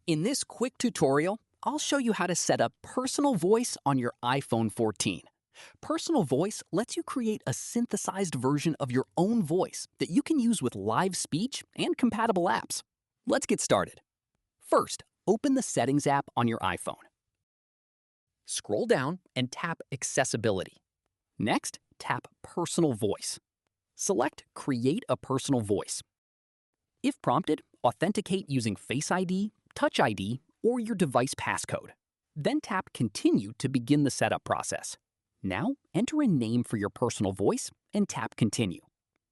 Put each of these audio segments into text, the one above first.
In this quick tutorial, I'll show you how to set up personal voice on your iPhone 14. Personal voice lets you create a synthesized version of your own voice that you can use with live speech and compatible apps. Let's get started. First, open the Settings app on your iPhone. Scroll down and tap Accessibility. Next, tap Personal Voice. Select Create a Personal Voice. If prompted, authenticate using Face ID, Touch ID, or your device passcode. Then tap Continue to begin the setup process. Now, enter a name for your personal voice and tap Continue.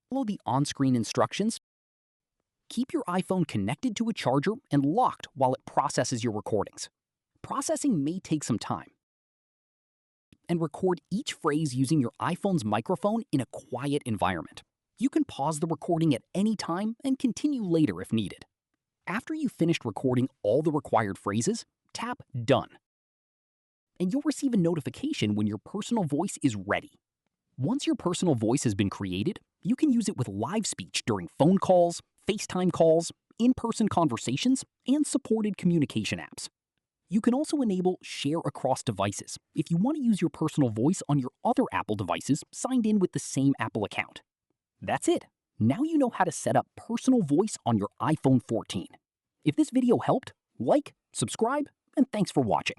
Follow the on-screen instructions. Keep your iPhone connected to a charger and locked while it processes your recordings. Processing may take some time. And record each phrase using your iPhone's microphone in a quiet environment. You can pause the recording at any time and continue later if needed. After you've finished recording all the required phrases, tap Done. And you'll receive a notification when your personal voice is ready. Once your personal voice has been created, you can use it with live speech during phone calls, FaceTime calls, in-person conversations, and supported communication apps. You can also enable Share Across Devices if you want to use your personal voice on your other Apple devices signed in with the same Apple account. That's it. Now you know how to set up personal voice on your iPhone 14. If this video helped, like, subscribe, and thanks for watching.